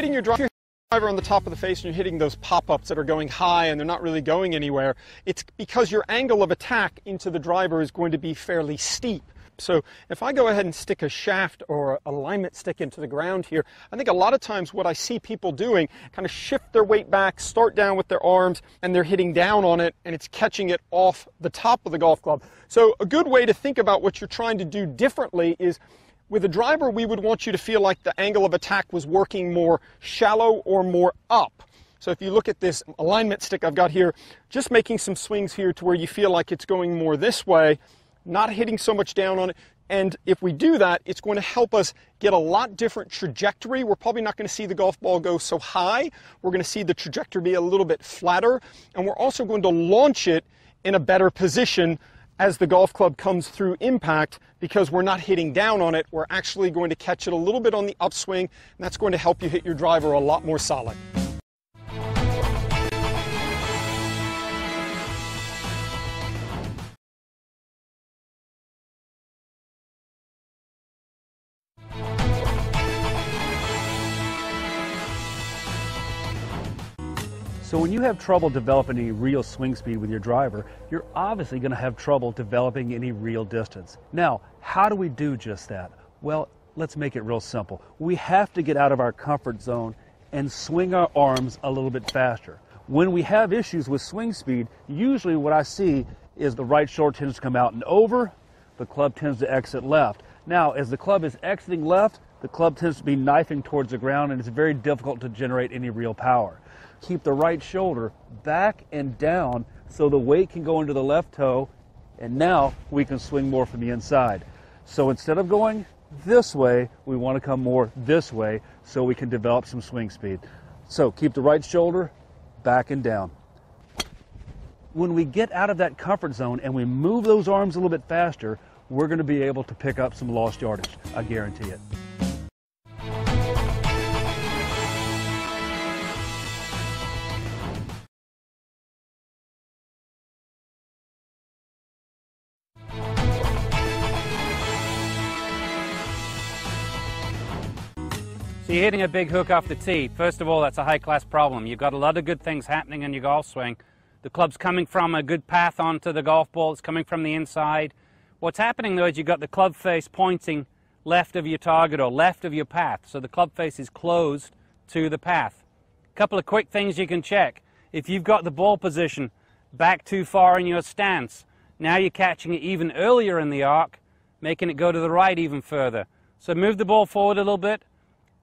hitting your driver on the top of the face and you're hitting those pop-ups that are going high and they're not really going anywhere, it's because your angle of attack into the driver is going to be fairly steep. So if I go ahead and stick a shaft or a alignment stick into the ground here, I think a lot of times what I see people doing, kind of shift their weight back, start down with their arms, and they're hitting down on it, and it's catching it off the top of the golf club. So a good way to think about what you're trying to do differently is, with a driver, we would want you to feel like the angle of attack was working more shallow or more up. So if you look at this alignment stick I've got here, just making some swings here to where you feel like it's going more this way, not hitting so much down on it. And if we do that, it's going to help us get a lot different trajectory. We're probably not going to see the golf ball go so high. We're going to see the trajectory be a little bit flatter. And we're also going to launch it in a better position as the golf club comes through impact, because we're not hitting down on it. We're actually going to catch it a little bit on the upswing, and that's going to help you hit your driver a lot more solid. So when you have trouble developing any real swing speed with your driver, you're obviously going to have trouble developing any real distance. Now, how do we do just that? Well, let's make it real simple. We have to get out of our comfort zone and swing our arms a little bit faster. When we have issues with swing speed, usually what I see is the right shoulder tends to come out and over, the club tends to exit left. Now, as the club is exiting left, the club tends to be knifing towards the ground, and it's very difficult to generate any real power. Keep the right shoulder back and down so the weight can go into the left toe, and now we can swing more from the inside. So instead of going this way, we want to come more this way so we can develop some swing speed. So keep the right shoulder back and down. When we get out of that comfort zone and we move those arms a little bit faster, we're going to be able to pick up some lost yardage. I guarantee it. So you're hitting a big hook off the tee. First of all, that's a high-class problem. You've got a lot of good things happening in your golf swing. The club's coming from a good path onto the golf ball. It's coming from the inside. What's happening, though, is you've got the club face pointing left of your target or left of your path. So the club face is closed to the path. A couple of quick things you can check. If you've got the ball position back too far in your stance, now you're catching it even earlier in the arc, making it go to the right even further. So move the ball forward a little bit.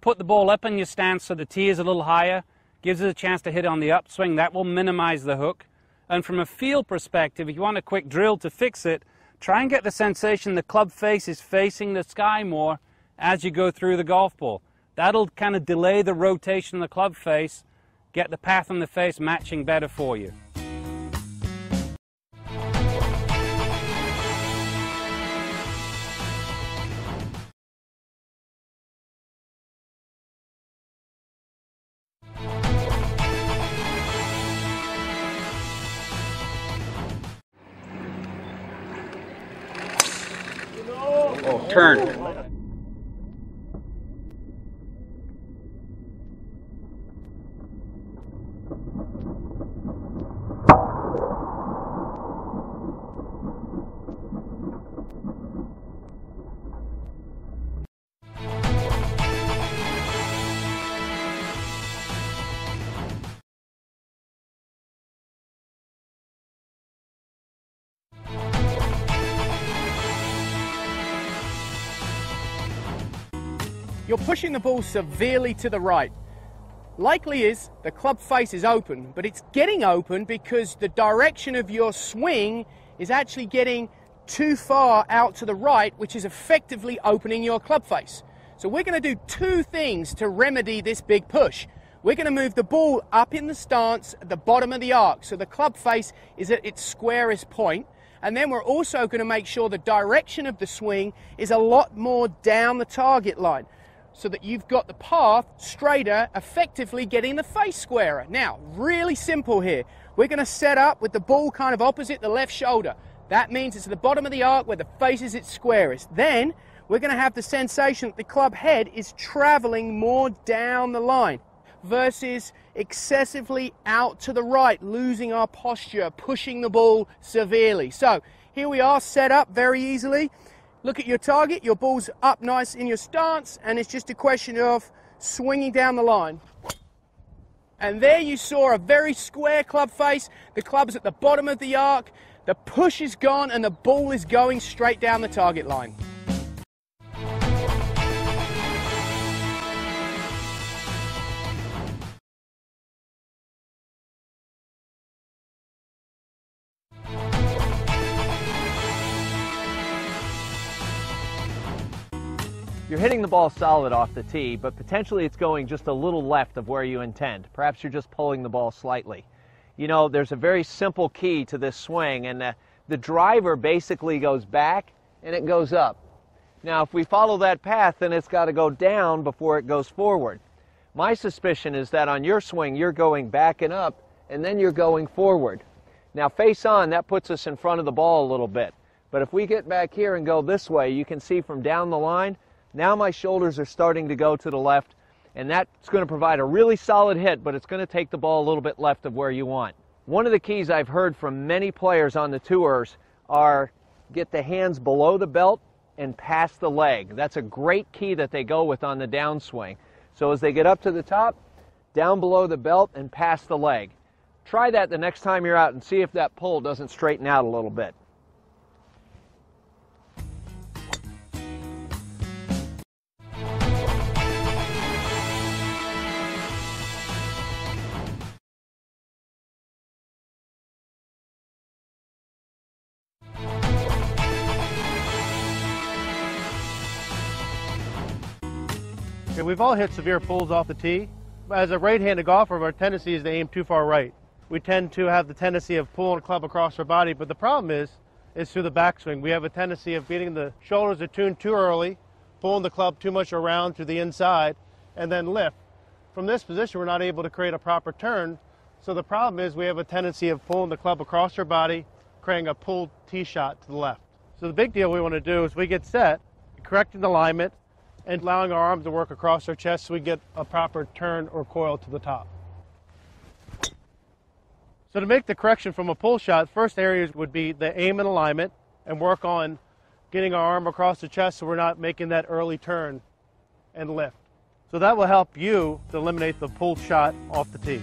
Put the ball up in your stance so the tee is a little higher, gives it a chance to hit on the upswing. That will minimize the hook. And from a feel perspective, if you want a quick drill to fix it, try and get the sensation the club face is facing the sky more as you go through the golf ball. That'll kind of delay the rotation of the club face, get the path on the face matching better for you. Turn. You're pushing the ball severely to the right. Likely is the club face is open, but it's getting open because the direction of your swing is actually getting too far out to the right, which is effectively opening your club face. So we're going to do two things to remedy this big push. We're going to move the ball up in the stance at the bottom of the arc, so the club face is at its squarest point. And then we're also going to make sure the direction of the swing is a lot more down the target line, so that you've got the path straighter, effectively getting the face squarer. Now, really simple here. We're going to set up with the ball kind of opposite the left shoulder. That means it's at the bottom of the arc where the face is its squarest. Then, we're going to have the sensation that the club head is traveling more down the line. versus excessively out to the right, losing our posture, pushing the ball severely. So here we are, set up very easily. Look at your target, your ball's up nice in your stance, and it's just a question of swinging down the line. And there you saw a very square club face. The club's at the bottom of the arc, the push is gone, and the ball is going straight down the target line. You're hitting the ball solid off the tee, but potentially it's going just a little left of where you intend. Perhaps you're just pulling the ball slightly. You know, there's a very simple key to this swing, and the driver basically goes back and it goes up. Now, if we follow that path, then it's got to go down before it goes forward. My suspicion is that on your swing, you're going back and up, and then you're going forward. Now, face on, that puts us in front of the ball a little bit. But if we get back here and go this way, you can see from down the line, now my shoulders are starting to go to the left, and that's going to provide a really solid hit, but it's going to take the ball a little bit left of where you want. One of the keys I've heard from many players on the tours are get the hands below the belt and past the leg. That's a great key that they go with on the downswing. So as they get up to the top, down below the belt and past the leg. Try that the next time you're out and see if that pull doesn't straighten out a little bit. Okay, we've all hit severe pulls off the tee. As a right-handed golfer, our tendency is to aim too far right. We tend to have the tendency of pulling a club across our body, but the problem is through the backswing. We have a tendency of getting the shoulders attuned too early, pulling the club too much around to the inside, and then lift. From this position, we're not able to create a proper turn, so the problem is we have a tendency of pulling the club across our body, creating a pulled tee shot to the left. So the big deal we want to do is we get set, correcting the alignment, and allowing our arms to work across our chest so we get a proper turn or coil to the top. So to make the correction from a pull shot, first areas would be the aim and alignment, and work on getting our arm across the chest so we're not making that early turn and lift. So that will help you to eliminate the pulled shot off the tee.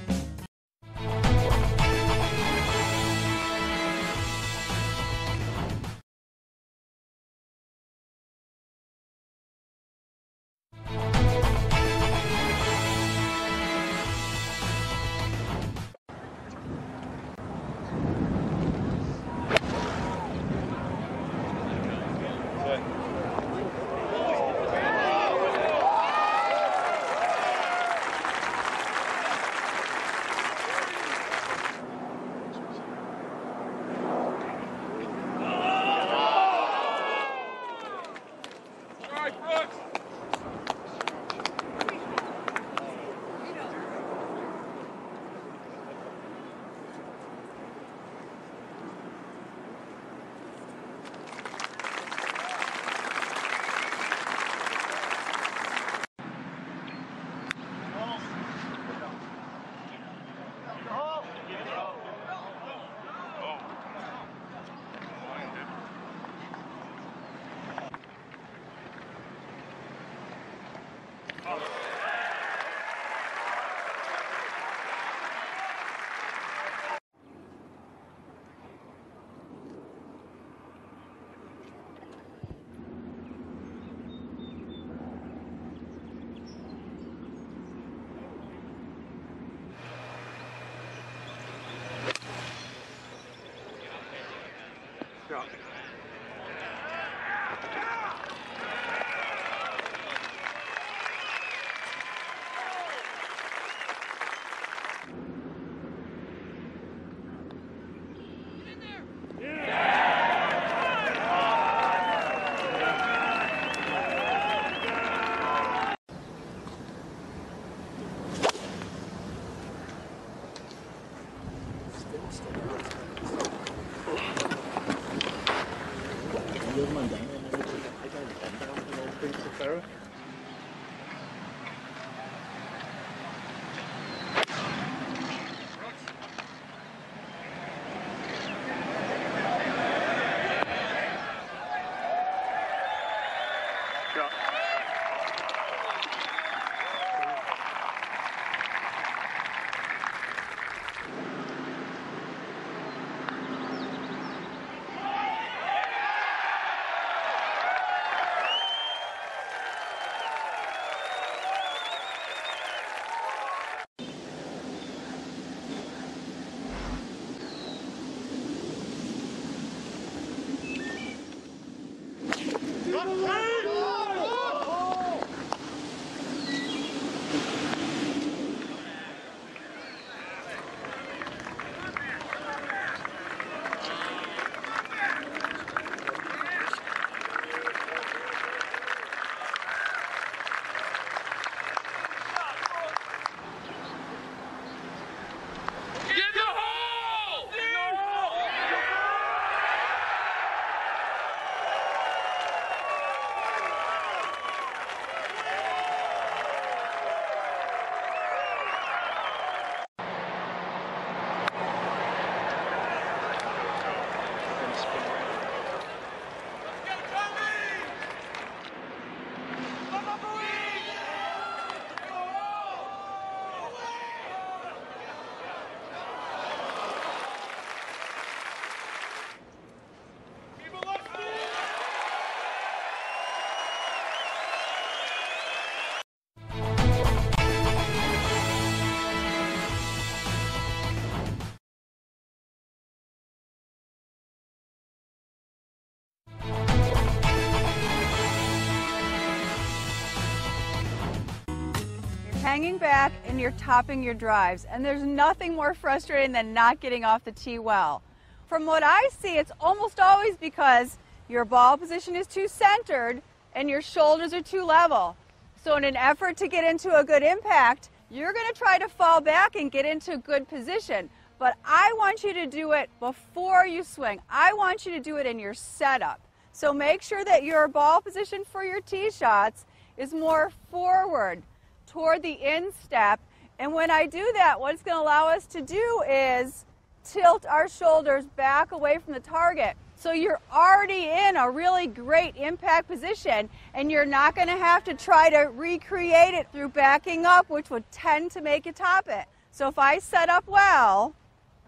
hanging back and you're topping your drives. And there's nothing more frustrating than not getting off the tee well. From what I see, it's almost always because your ball position is too centered and your shoulders are too level. So in an effort to get into a good impact, you're going to try to fall back and get into a good position. But I want you to do it before you swing. I want you to do it in your setup. So make sure that your ball position for your tee shots is more forward toward the instep. And when I do that, what it's going to allow us to do is tilt our shoulders back away from the target. So you're already in a really great impact position, and you're not going to have to try to recreate it through backing up, which would tend to make you top it. So if I set up well,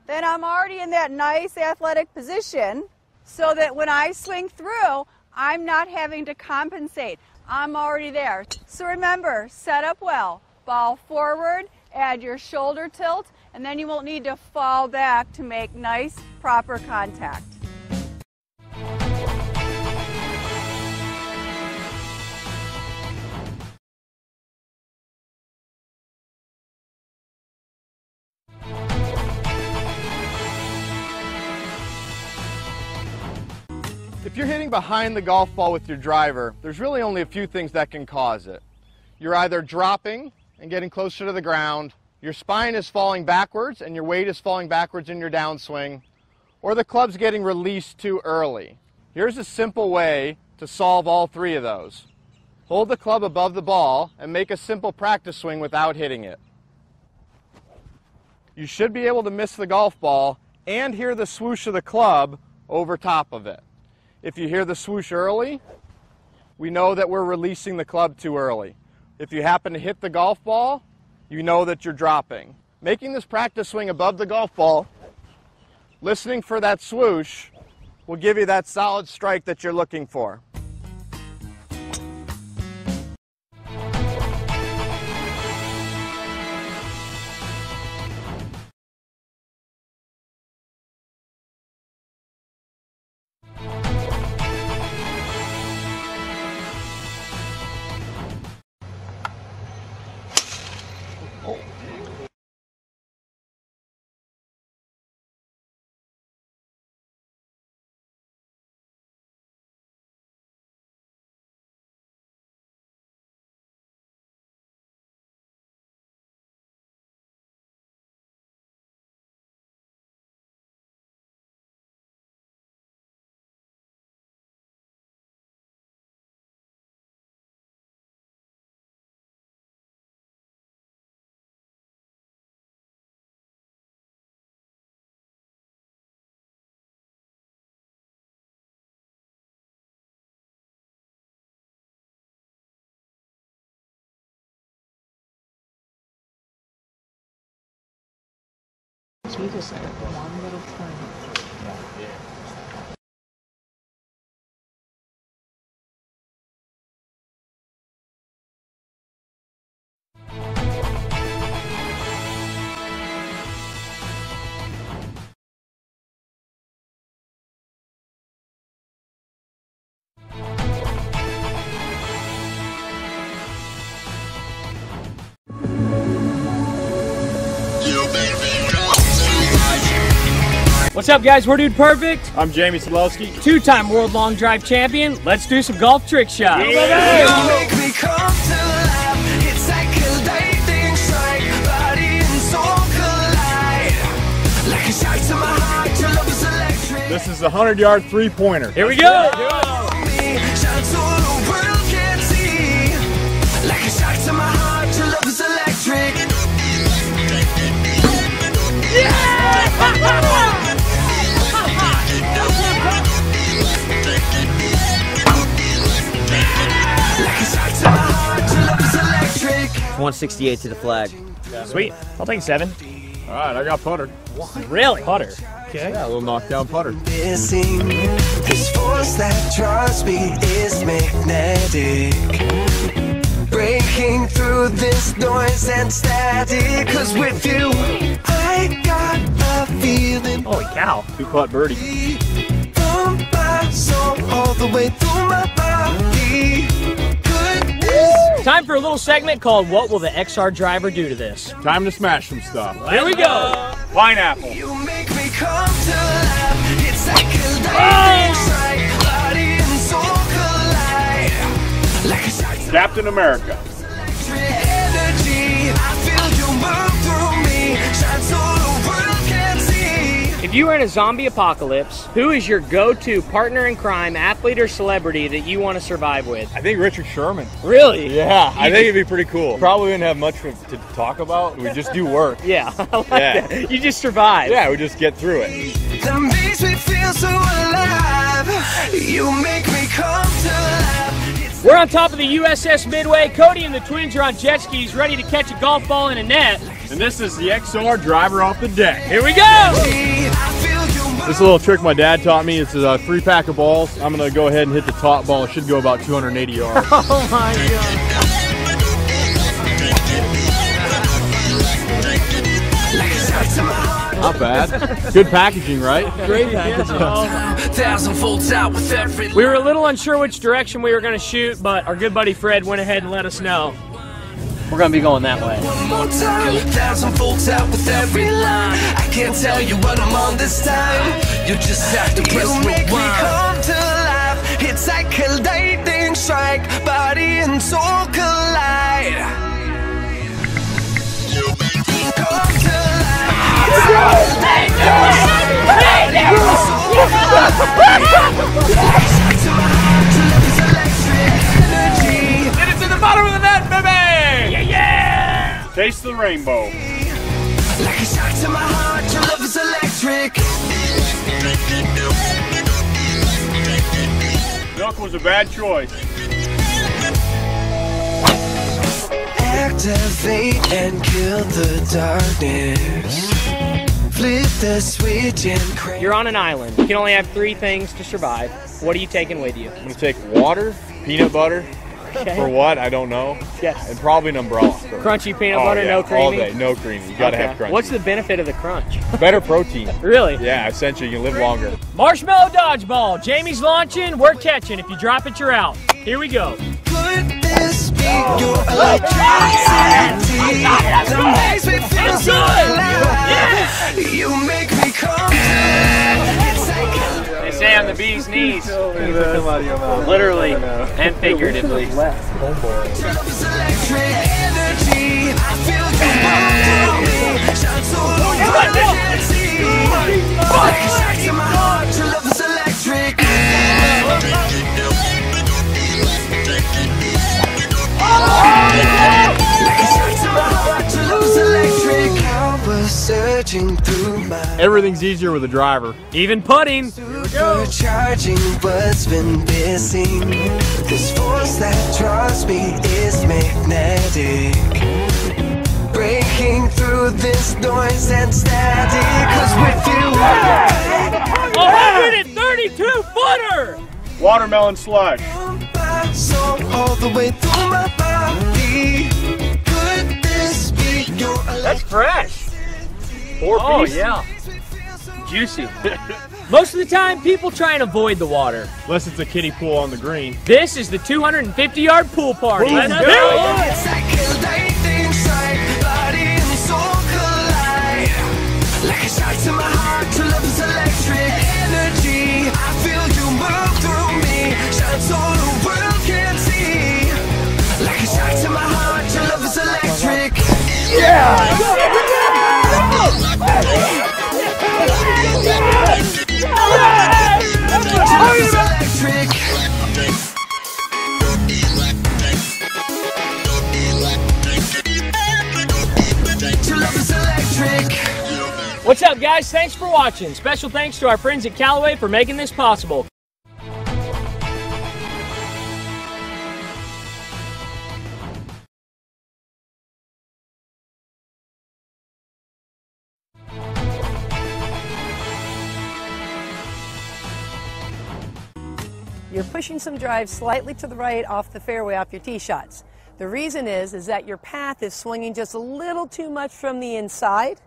then I'm already in that nice athletic position so that when I swing through, I'm not having to compensate. I'm already there. So remember, set up well, ball forward, add your shoulder tilt, and then you won't need to fall back to make nice, proper contact. If you're hitting behind the golf ball with your driver, there's really only a few things that can cause it. You're either dropping and getting closer to the ground, your spine is falling backwards and your weight is falling backwards in your downswing, or the club's getting released too early. Here's a simple way to solve all three of those. Hold the club above the ball and make a simple practice swing without hitting it. You should be able to miss the golf ball and hear the swoosh of the club over top of it. If you hear the swoosh early, we know that we're releasing the club too early. If you happen to hit the golf ball, you know that you're dropping. Making this practice swing above the golf ball, listening for that swoosh, will give you that solid strike that you're looking for. You just took one little turn. What's up, guys? We're Dude Perfect. I'm Jamie Sadlowski, Two-time world long drive champion. Let's do some golf trick shots. Yeah. You make me come to life. It's like a lightning strike. Body and soul collide. Like a shot to my heart. Your love is electric. This is the 100-yard three-pointer. Here we go. Shine so the world can see. Like a shot to my heart. Your love is electric. Yeah! 168 to the flag. Sweet. I'll take 7. All right, I got putter. Really? Putter. Okay. Yeah, a little knockdown putter. Missing this force that draws me is magnetic. Breaking through this noise and static. 'Cause with you, I got a feeling. Holy cow. 2-putt birdie. From my soul all the way through my body. Goodness time for a little segment called What Will the XR Driver Do to This? Time to smash some stuff. Here we go. Pineapple. You make me come to life. It's like a lightning strike, body and soul collide. Like a shot to Captain America. energy. I feel you move through me. Shine so the world can see. If you were in a zombie apocalypse, who is your go-to partner in crime, athlete or celebrity that you want to survive with? I think Richard Sherman. Really? Yeah, I think it'd be pretty cool. Probably wouldn't have much to talk about. We just do work. Yeah, I like that. You just survive. Yeah, we just get through it. That makes me feel so alive. You make me come to life. It's We're on top of the USS Midway. Cody and the twins are on jet skis ready to catch a golf ball in a net. And this is the XR driver off the deck. Here we go! I feel you move. This is a little trick my dad taught me. It's a 3-pack of balls. I'm going to go ahead and hit the top ball. It should go about 280 yards. Oh my God. Like a shot to my heart. Not bad. Good packaging, right? Great packaging. 1,000 volts out with every. We were a little unsure which direction we were going to shoot, but our good buddy Fred went ahead and let us know. We're going to be going that way. One more time, 1,000 volts out with every line. I can't tell you what I'm on this time. You just have to press rewind. You make me come to life. It's like a lightning strike, body and soul collide. You make me come to life. It's like a lightning strike. Get it to the bottom of the net, baby! Yeah! Taste the rainbow. Like a shock to my heart, your love is electric. Milk was a bad choice. Activate and kill the darkness. Flip the switch and crank. You're on an island. You can only have 3 things to survive. What are you taking with you? I'm going to take water, peanut butter. For what? I don't know. Yes. And probably an umbrella. Crunchy peanut butter, yeah, no creamy? all day, no creamy. You gotta have crunchy. What's the benefit of the crunch? Better protein. Really? Yeah, essentially you can live longer. Marshmallow dodgeball. Jamie's launching, we're catching. If you drop it, you're out. Here we go. Could this be your electricity? That makes me feel so alive. You make me come. It's like They say on the bee's knees. Literally and figuratively. love is electric energy. I feel you move through me. Shine so the world can see. Like a shock to my heart, your love is electric. Like a shock to my heart, your love is electric. Power surging through my. Everything's easier with a driver. Even putting. Supercharging what's been missing. This force that draws me is magnetic. Breaking through this noise and static. 'Cause with you, 132 footer! Watermelon slush. my soul all the way through my body. Could this be your That's fresh. 4 Oh, pieces. yeah. Juicy. Most of the time, people try and avoid the water. Unless it's a kiddie pool on the green. This is the 250-yard pool party. Let's Let's go. go! It's like a lightning strike, body and soul collide. Like a shock to my heart, your love is electric energy. I feel you move through me, shine so the world can see. Like a shock to my heart, your love is electric. Your love is electric. Your love is electric. What's up, guys? Thanks for watching. Special thanks to our friends at Callaway for making this possible. You're pushing some drives slightly to the right off the fairway off your tee shots. The reason is that your path is swinging just a little too much from the inside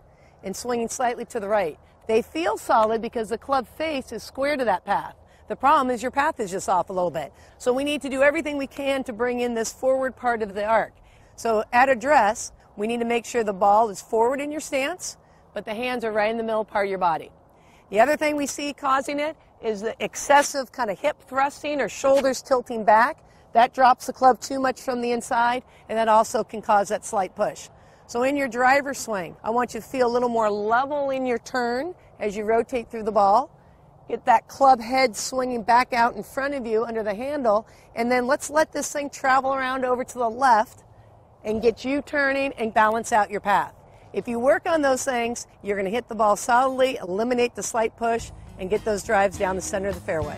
and swinging slightly to the right. They feel solid because the club face is square to that path. The problem is your path is just off a little bit. So we need to do everything we can to bring in this forward part of the arc. So at address, we need to make sure the ball is forward in your stance, but the hands are right in the middle part of your body. The other thing we see causing it is the excessive kind of hip thrusting or shoulders tilting back. That drops the club too much from the inside, and that also can cause that slight push. So in your driver swing, I want you to feel a little more level in your turn as you rotate through the ball. Get that club head swinging back out in front of you under the handle, and then let's let this thing travel around over to the left and get you turning and balance out your path. If you work on those things, you're going to hit the ball solidly, eliminate the slight push, and get those drives down the center of the fairway.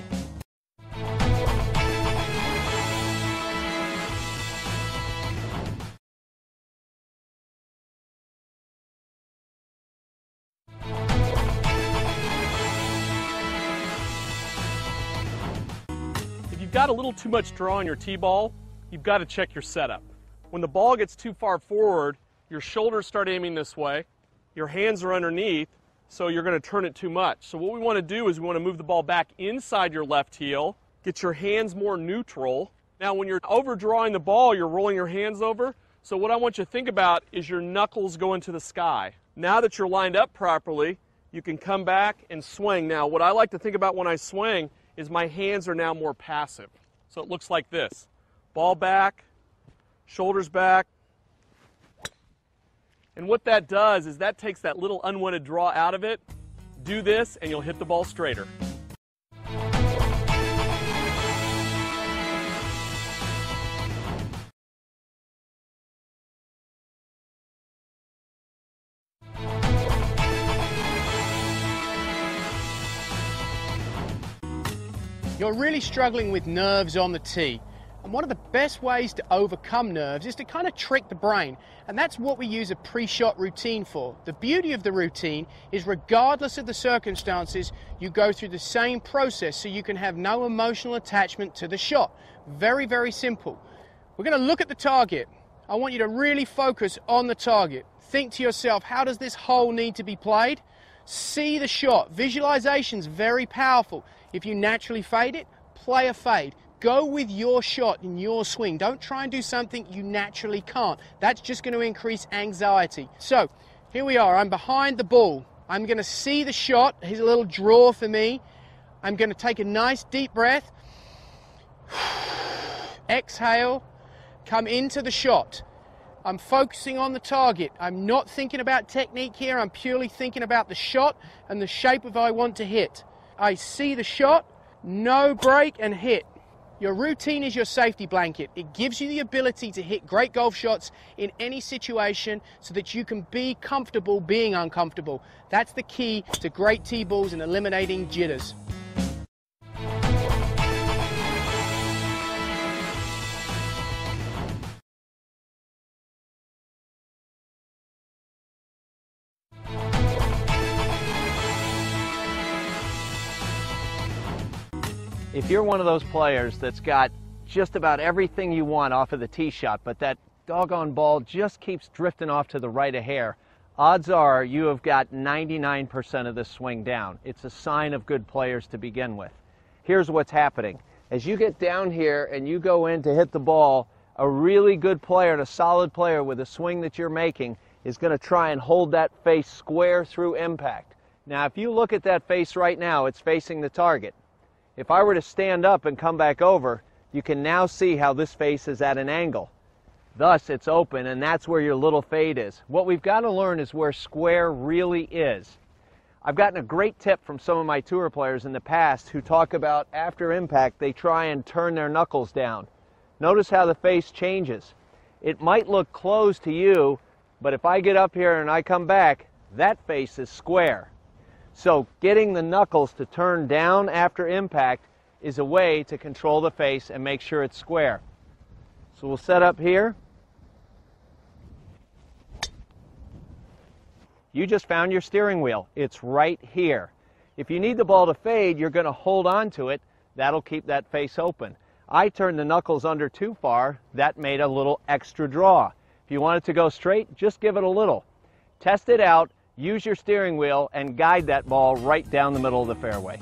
If you've got a little too much draw on your tee ball, you've got to check your setup. When the ball gets too far forward, your shoulders start aiming this way, your hands are underneath, so you're going to turn it too much. So what we want to do is we want to move the ball back inside your left heel, get your hands more neutral. Now when you're overdrawing the ball, you're rolling your hands over. So what I want you to think about is your knuckles going to the sky. Now that you're lined up properly, you can come back and swing. Now what I like to think about when I swing is my hands are now more passive. So it looks like this. Ball back, shoulders back. And what that does is that takes that little unwanted draw out of it. Do this and you'll hit the ball straighter. You're really struggling with nerves on the tee. And one of the best ways to overcome nerves is to kind of trick the brain. And that's what we use a pre-shot routine for. The beauty of the routine is regardless of the circumstances, you go through the same process so you can have no emotional attachment to the shot. Very, very simple. We're going to look at the target. I want you to really focus on the target. Think to yourself, how does this hole need to be played? See the shot. Visualization's very powerful. If you naturally fade it, play a fade. Go with your shot and your swing. Don't try and do something you naturally can't. That's just going to increase anxiety. So here we are. I'm behind the ball. I'm going to see the shot. Here's a little draw for me. I'm going to take a nice deep breath. Exhale. Come into the shot. I'm focusing on the target. I'm not thinking about technique here. I'm purely thinking about the shot and the shape of I want to hit. I see the shot, no break, and hit. Your routine is your safety blanket. It gives you the ability to hit great golf shots in any situation so that you can be comfortable being uncomfortable. That's the key to great tee balls and eliminating jitters. If you're one of those players that's got just about everything you want off of the tee shot, but that doggone ball just keeps drifting off to the right a hair, odds are you have got 99% of this swing down. It's a sign of good players to begin with. Here's what's happening. As you get down here and you go in to hit the ball, a really good player and a solid player with a swing that you're making is going to try and hold that face square through impact. Now, if you look at that face right now, it's facing the target. If I were to stand up and come back over, you can now see how this face is at an angle. Thus, it's open, and that's where your little fade is. What we've got to learn is where square really is. I've gotten a great tip from some of my tour players in the past who talk about after impact, they try and turn their knuckles down. Notice how the face changes. It might look closed to you, but if I get up here and I come back, that face is square. So getting the knuckles to turn down after impact is a way to control the face and make sure it's square. So we'll set up here. You just found your steering wheel. It's right here. If you need the ball to fade, you're going to hold on to it. That'll keep that face open. I turned the knuckles under too far. That made a little extra draw. If you want it to go straight, just give it a little. Test it out. Use your steering wheel and guide that ball right down the middle of the fairway.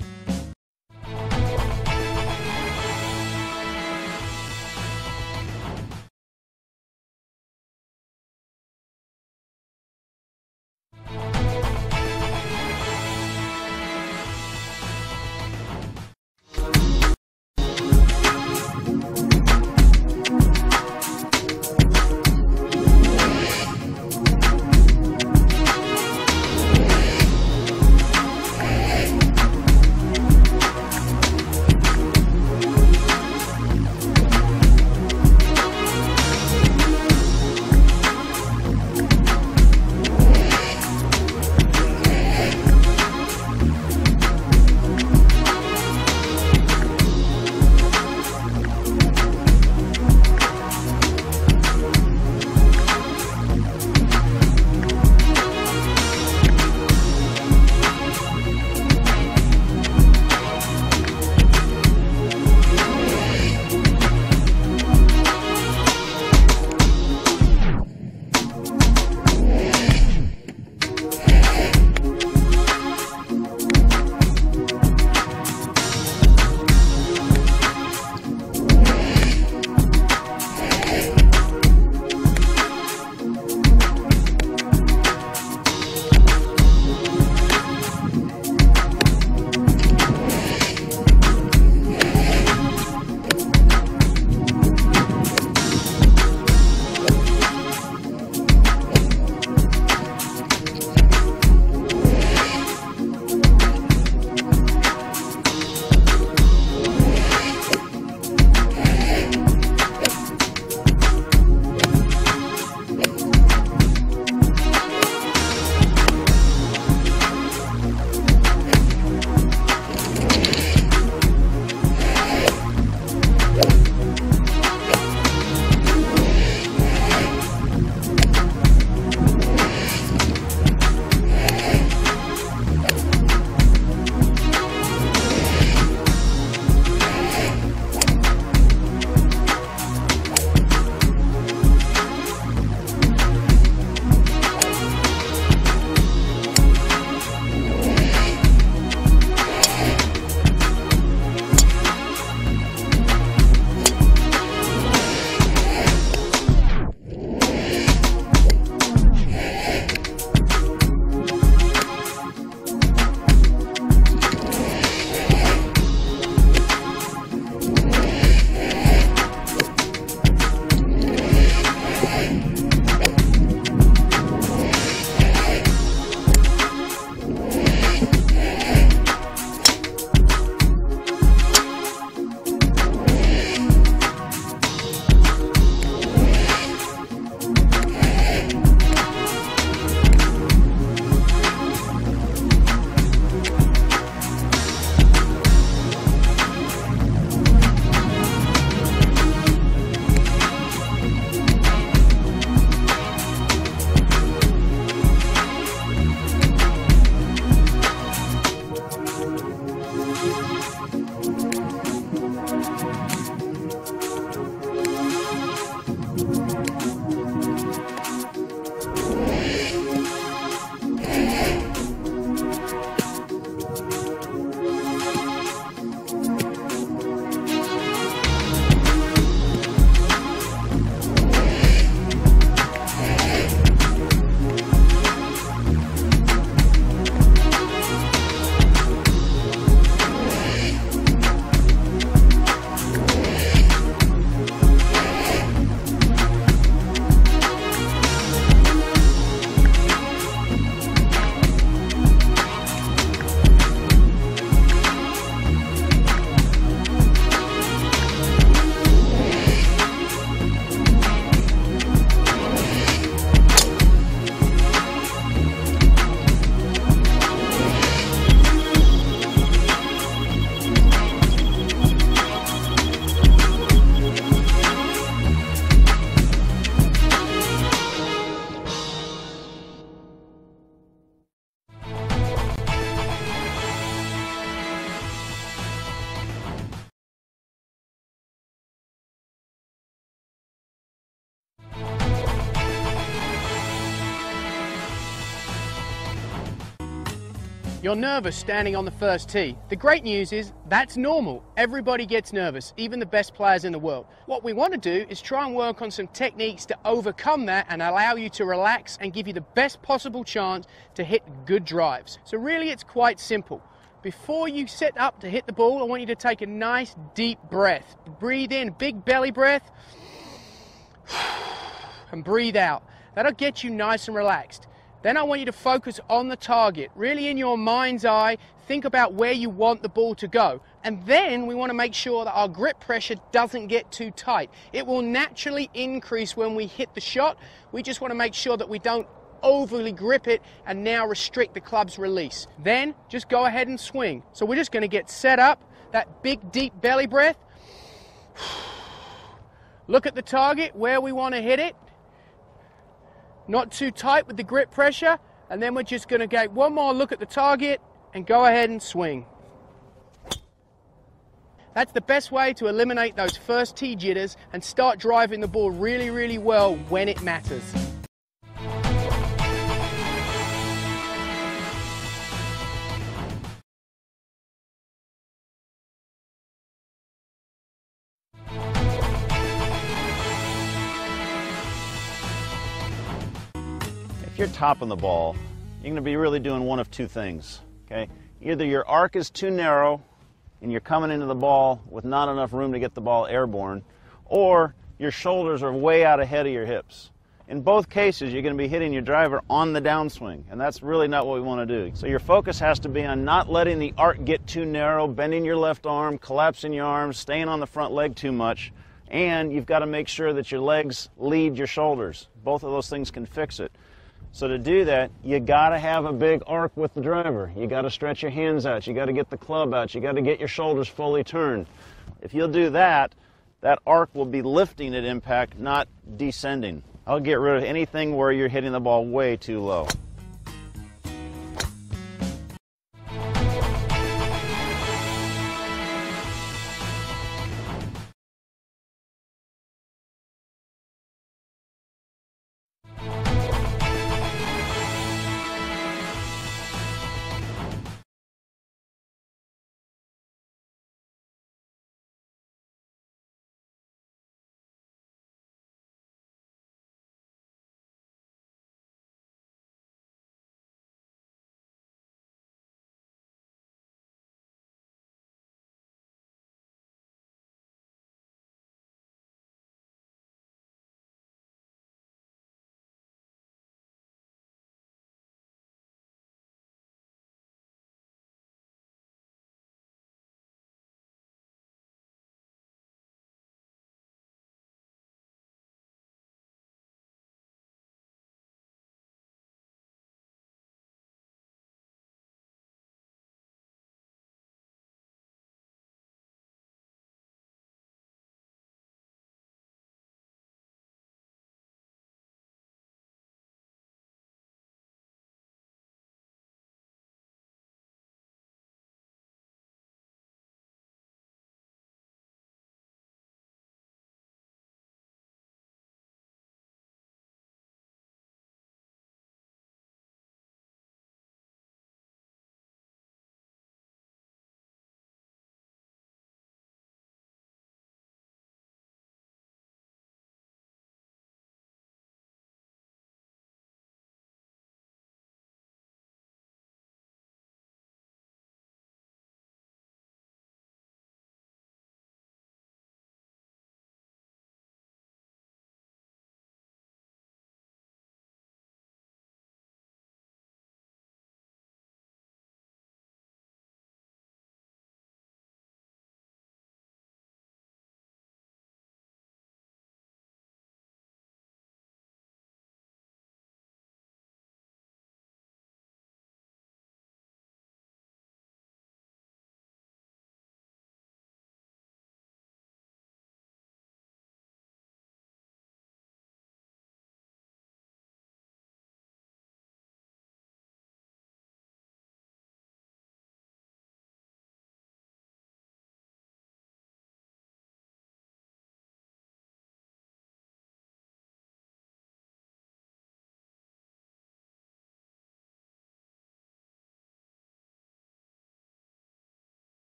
You're nervous standing on the first tee. The great news is that's normal. Everybody gets nervous, even the best players in the world. What we want to do is try and work on some techniques to overcome that and allow you to relax and give you the best possible chance to hit good drives. So really it's quite simple. Before you set up to hit the ball, I want you to take a nice deep breath. Breathe in, big belly breath, and breathe out. That'll get you nice and relaxed. Then I want you to focus on the target. Really in your mind's eye, think about where you want the ball to go. And then we want to make sure that our grip pressure doesn't get too tight. It will naturally increase when we hit the shot. We just want to make sure that we don't overly grip it and now restrict the club's release. Then just go ahead and swing. So we're just going to get set up, that big deep belly breath. Look at the target, where we want to hit it. Not too tight with the grip pressure, and then we're just going to get one more look at the target and go ahead and swing. That's the best way to eliminate those first tee jitters and start driving the ball really, really well when it matters. If you're topping the ball, you're going to be really doing one of two things, okay? Either your arc is too narrow and you're coming into the ball with not enough room to get the ball airborne, or your shoulders are way out ahead of your hips. In both cases, you're going to be hitting your driver on the downswing, and that's really not what we want to do. So your focus has to be on not letting the arc get too narrow, bending your left arm, collapsing your arms, staying on the front leg too much, and you've got to make sure that your legs lead your shoulders. Both of those things can fix it. So to do that, you got to have a big arc with the driver. You got to stretch your hands out. You got to get the club out. You got to get your shoulders fully turned. If you'll do that, that arc will be lifting at impact, not descending. I'll get rid of anything where you're hitting the ball way too low.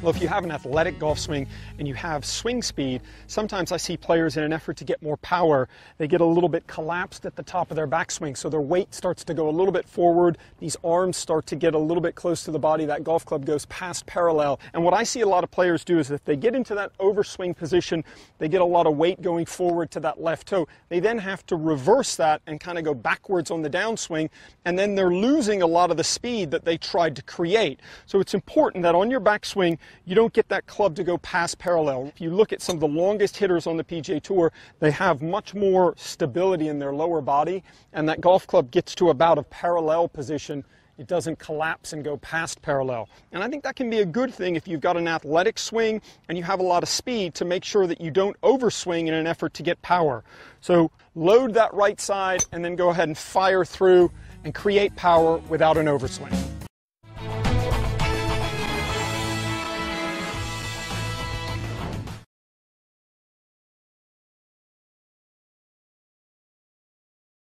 Well, if you have an athletic golf swing and you have swing speed, sometimes I see players in an effort to get more power, they get a little bit collapsed at the top of their backswing, so their weight starts to go a little bit forward, these arms start to get a little bit close to the body, that golf club goes past parallel. And what I see a lot of players do is if they get into that overswing position, they get a lot of weight going forward to that left toe. They then have to reverse that and kind of go backwards on the downswing, and then they're losing a lot of the speed that they tried to create. So it's important that on your backswing, you don't get that club to go past parallel. If you look at some of the longest hitters on the PGA Tour, they have much more stability in their lower body, and that golf club gets to about a parallel position. It doesn't collapse and go past parallel. And I think that can be a good thing if you've got an athletic swing and you have a lot of speed, to make sure that you don't overswing in an effort to get power. So load that right side and then go ahead and fire through and create power without an overswing.